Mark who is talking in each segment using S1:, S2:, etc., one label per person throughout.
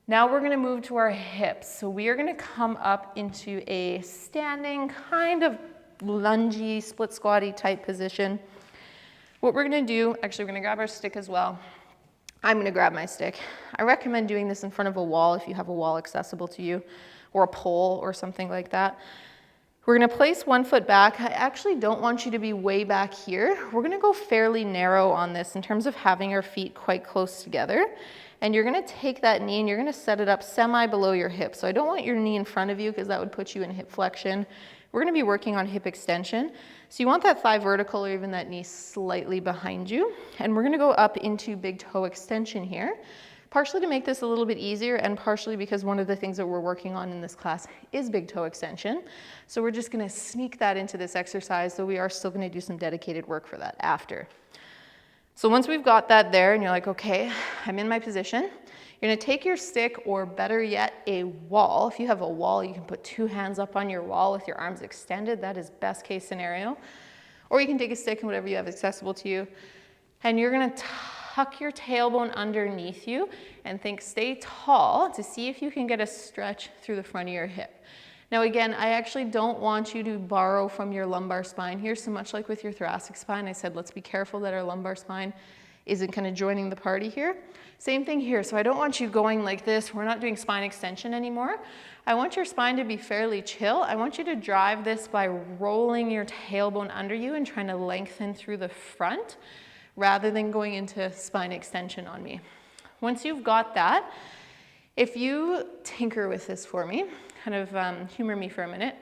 S1: Now we're gonna move to our hips. So we are gonna come up into a standing, kind of lungy, split squatty type position. What we're gonna do, actually we're gonna grab our stick as well. I'm gonna grab my stick. I recommend doing this in front of a wall if you have a wall accessible to you, or a pole or something like that. We're gonna place one foot back. I actually don't want you to be way back here. We're gonna go fairly narrow on this in terms of having our feet quite close together. And you're gonna take that knee and you're gonna set it up semi below your hip. So I don't want your knee in front of you because that would put you in hip flexion. We're gonna be working on hip extension. So you want that thigh vertical or even that knee slightly behind you. And we're gonna go up into big toe extension here. Partially to make this a little bit easier and partially because one of the things that we're working on in this class is big toe extension. So we're just gonna sneak that into this exercise, though we are still gonna do some dedicated work for that after. So once we've got that there and you're like, okay, I'm in my position, you're gonna take your stick, or better yet, a wall. If you have a wall, you can put two hands up on your wall with your arms extended. That is best case scenario. Or you can take a stick and whatever you have accessible to you. And you're gonna tuck your tailbone underneath you and think stay tall to see if you can get a stretch through the front of your hip. Now again, I actually don't want you to borrow from your lumbar spine here, so much like with your thoracic spine. I said let's be careful that our lumbar spine isn't kind of joining the party here. Same thing here, so I don't want you going like this. We're not doing spine extension anymore. I want your spine to be fairly chill. I want you to drive this by rolling your tailbone under you and trying to lengthen through the front, rather than going into spine extension on me. Once you've got that, if you tinker with this for me, kind of humor me for a minute.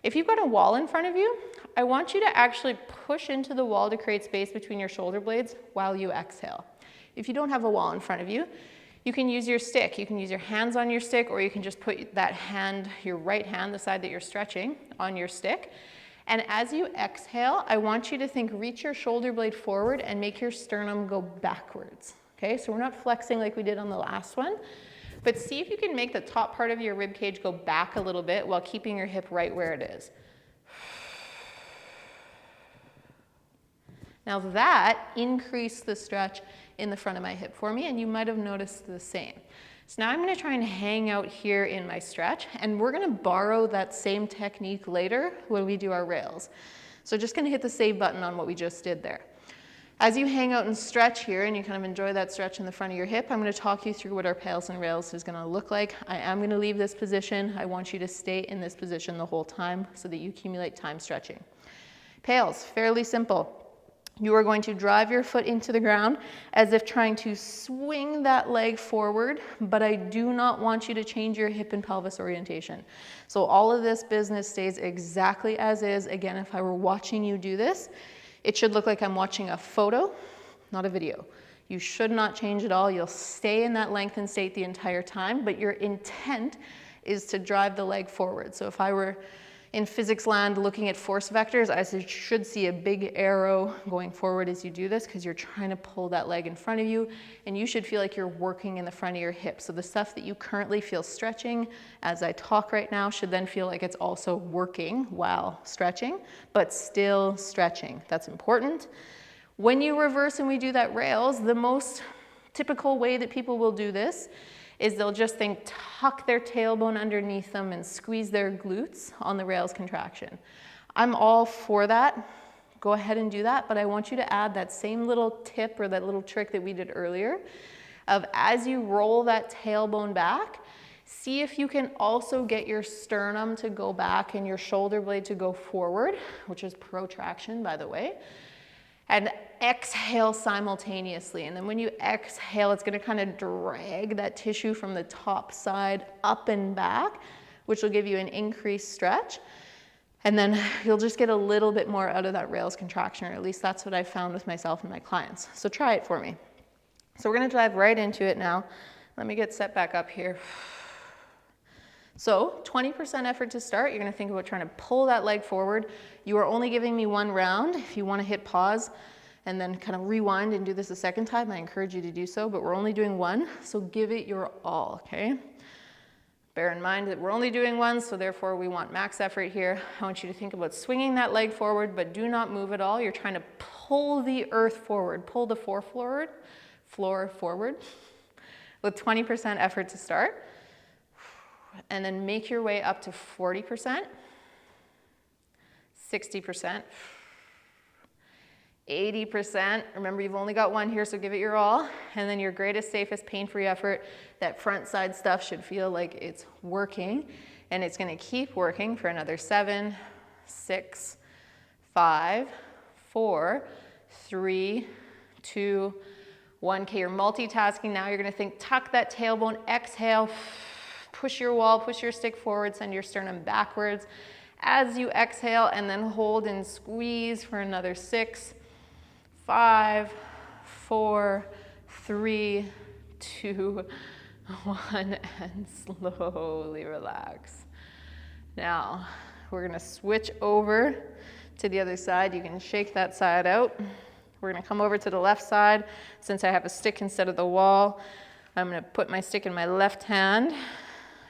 S1: If you've got a wall in front of you, I want you to actually push into the wall to create space between your shoulder blades while you exhale. If you don't have a wall in front of you, you can use your stick. You can use your hands on your stick, or you can just put that hand, your right hand, the side that you're stretching, on your stick. And as you exhale, I want you to think, reach your shoulder blade forward and make your sternum go backwards. Okay, so we're not flexing like we did on the last one, but see if you can make the top part of your rib cage go back a little bit while keeping your hip right where it is. Now that increased the stretch in the front of my hip for me, and you might have noticed the same. So now I'm gonna try and hang out here in my stretch, and we're gonna borrow that same technique later when we do our rails. So just gonna hit the save button on what we just did there. As you hang out and stretch here, and you kind of enjoy that stretch in the front of your hip, I'm gonna talk you through what our pails and rails is gonna look like. I am gonna leave this position. I want you to stay in this position the whole time so that you accumulate time stretching. Pails, fairly simple. You are going to drive your foot into the ground as if trying to swing that leg forward, but I do not want you to change your hip and pelvis orientation. So all of this business stays exactly as is. Again, if I were watching you do this, it should look like I'm watching a photo, not a video. You should not change at all. You'll stay in that lengthened state the entire time, but your intent is to drive the leg forward. So if I were in physics land looking at force vectors, I should see a big arrow going forward as you do this because you're trying to pull that leg in front of you, and you should feel like you're working in the front of your hip. So the stuff that you currently feel stretching as I talk right now should then feel like it's also working while stretching, but still stretching. That's important. When you reverse and we do that rails, the most typical way that people will do this is they'll just tuck their tailbone underneath them and squeeze their glutes on the rails contraction. I'm all for that. Go ahead and do that, but I want you to add that same little tip or that little trick that we did earlier of as you roll that tailbone back, see if you can also get your sternum to go back and your shoulder blade to go forward, which is protraction, by the way. And exhale simultaneously. And then when you exhale, it's gonna kind of drag that tissue from the top side up and back, which will give you an increased stretch. And then you'll just get a little bit more out of that rails contraction, or at least that's what I found with myself and my clients. So try it for me. So we're gonna dive right into it now. Let me get set back up here. So 20% effort to start. You're gonna think about trying to pull that leg forward. You are only giving me one round. If you wanna hit pause and then kind of rewind and do this a second time, I encourage you to do so, but we're only doing one, so give it your all, okay? Bear in mind that we're only doing one, so therefore we want max effort here. I want you to think about swinging that leg forward, but do not move at all. You're trying to pull the earth forward, pull the floor forward. with 20% effort to start. And then make your way up to 40%, 60%, 80%. Remember, you've only got one here, so give it your all. And then your greatest, safest, pain-free effort, that front side stuff should feel like it's working. And it's gonna keep working for another 7, 6, 5, 4, 3, 2, 1. Okay, you're multitasking now. You're gonna think, tuck that tailbone, exhale, push your wall, push your stick forward, send your sternum backwards as you exhale, and then hold and squeeze for another 6, 5, 4, 3, 2, 1, and slowly relax. Now, we're gonna switch over to the other side. You can shake that side out. We're gonna come over to the left side. Since I have a stick instead of the wall, I'm gonna put my stick in my left hand.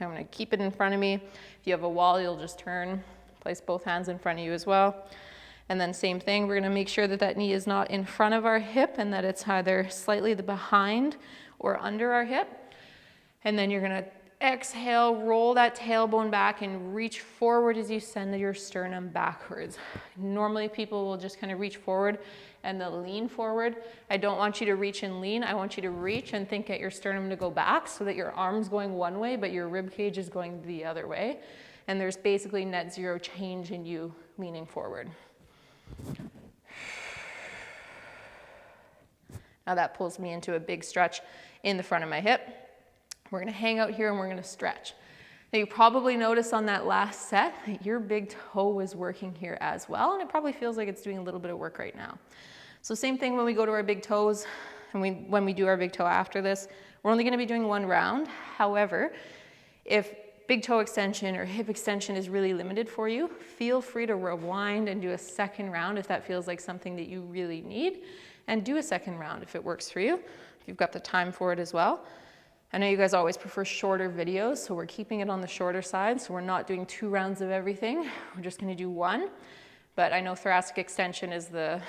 S1: I'm gonna keep it in front of me. If you have a wall, you'll just turn, place both hands in front of you as well. And then same thing, we're gonna make sure that that knee is not in front of our hip and that it's either slightly behind or under our hip. And then you're gonna exhale, roll that tailbone back and reach forward as you send your sternum backwards. Normally people will just kind of reach forward and they'll lean forward. I don't want you to reach and lean. I want you to reach and think at your sternum to go back so that your arm's going one way, but your rib cage is going the other way. And there's basically net zero change in you leaning forward. Now that pulls me into a big stretch in the front of my hip. We're gonna hang out here and we're gonna stretch. Now you probably noticed on that last set that your big toe is working here as well, and it probably feels like it's doing a little bit of work right now. So same thing when we go to our big toes, and when we do our big toe after this, we're only gonna be doing one round. However, if big toe extension or hip extension is really limited for you, feel free to rewind and do a second round if that feels like something that you really need, and do a second round if it works for you, if you've got the time for it as well. I know you guys always prefer shorter videos, so we're keeping it on the shorter side, so we're not doing 2 rounds of everything. We're just gonna do 1. But I know thoracic extension is the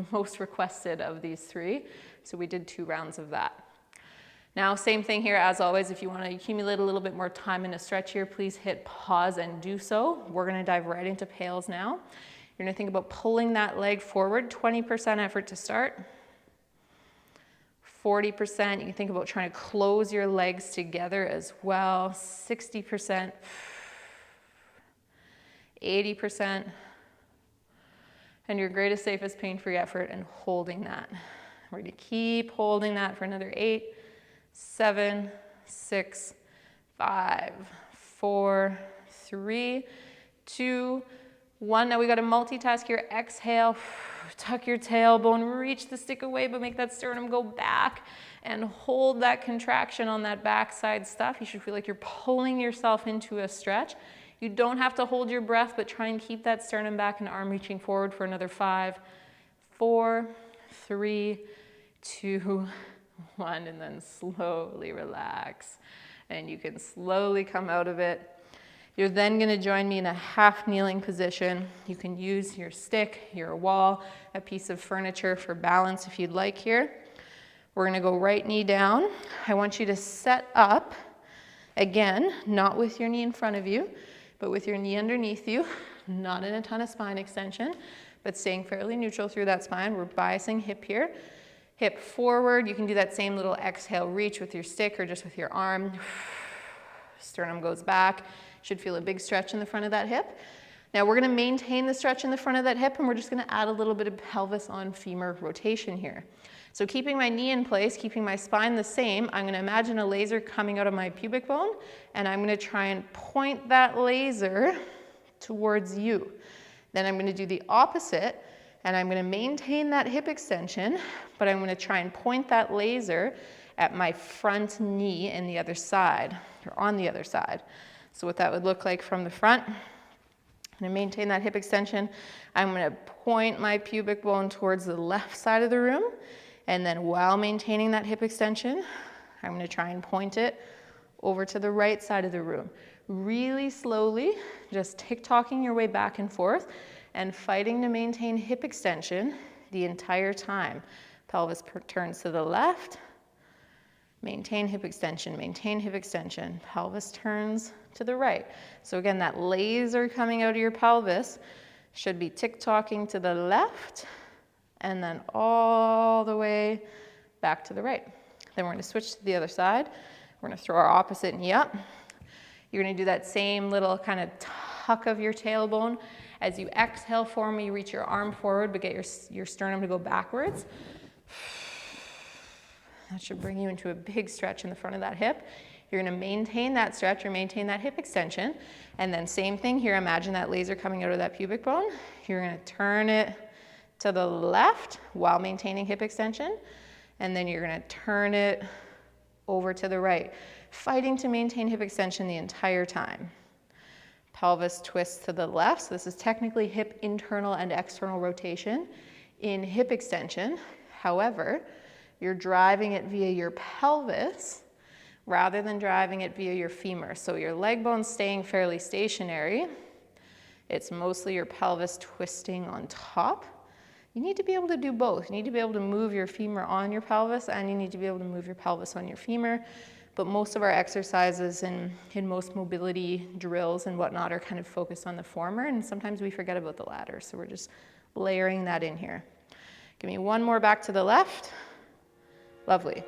S1: most requested of these 3, so we did 2 rounds of that. Now, same thing here as always. If you want to accumulate a little bit more time in a stretch here, please hit pause and do so. We're going to dive right into pails now. You're going to think about pulling that leg forward, 20% effort to start. 40%, you can think about trying to close your legs together as well. 60%, 80%, and your greatest, safest, pain-free effort and holding that. We're going to keep holding that for another 8, 7, 6, 5, 4, 3, 2, 1. Now we got to multitask here. Exhale, tuck your tailbone, reach the stick away, but make that sternum go back and hold that contraction on that backside stuff. You should feel like you're pulling yourself into a stretch. You don't have to hold your breath, but try and keep that sternum back and arm reaching forward for another 5, 4, 3, 2, 1, and then slowly relax. And you can slowly come out of it. You're then going to join me in a half kneeling position. You can use your stick, your wall, a piece of furniture for balance if you'd like here. We're going to go right knee down. I want you to set up, again, not with your knee in front of you, but with your knee underneath you, not in a ton of spine extension, but staying fairly neutral through that spine. We're biasing hip here. Hip forward. You can do that same little exhale reach with your stick or just with your arm. Sternum goes back. Should feel a big stretch in the front of that hip. Now we're going to maintain the stretch in the front of that hip, and we're just going to add a little bit of pelvis on femur rotation here. So keeping my knee in place, keeping my spine the same, I'm going to imagine a laser coming out of my pubic bone, and I'm going to try and point that laser towards you. Then I'm going to do the opposite, and I'm going to maintain that hip extension, but I'm going to try and point that laser at my front knee in the other side, or on the other side. So what that would look like from the front, I'm going to maintain that hip extension. I'm going to point my pubic bone towards the left side of the room, and then while maintaining that hip extension, I'm going to try and point it over to the right side of the room. Really slowly, just tick-tocking your way back and forth and fighting to maintain hip extension the entire time. Pelvis turns to the left Maintain hip extension, maintain hip extension. Pelvis turns to the right. So again, that laser coming out of your pelvis should be tick-tocking to the left and then all the way back to the right. Then we're gonna switch to the other side. We're gonna throw our opposite knee up. You're gonna do that same little kind of tuck of your tailbone. As you exhale, form, you reach your arm forward, but get your sternum to go backwards. That should bring you into a big stretch in the front of that hip. You're gonna maintain that stretch or maintain that hip extension. And then same thing here, imagine that laser coming out of that pubic bone. You're gonna turn it to the left while maintaining hip extension. And then you're gonna turn it over to the right, fighting to maintain hip extension the entire time. Pelvis twists to the left. So this is technically hip internal and external rotation in hip extension. However, you're driving it via your pelvis rather than driving it via your femur. So your leg bone's staying fairly stationary. It's mostly your pelvis twisting on top. You need to be able to do both. You need to be able to move your femur on your pelvis, and you need to be able to move your pelvis on your femur. But most of our exercises in most mobility drills and whatnot are kind of focused on the former, and sometimes we forget about the latter. So we're just layering that in here. Give me one more back to the left. Lovely.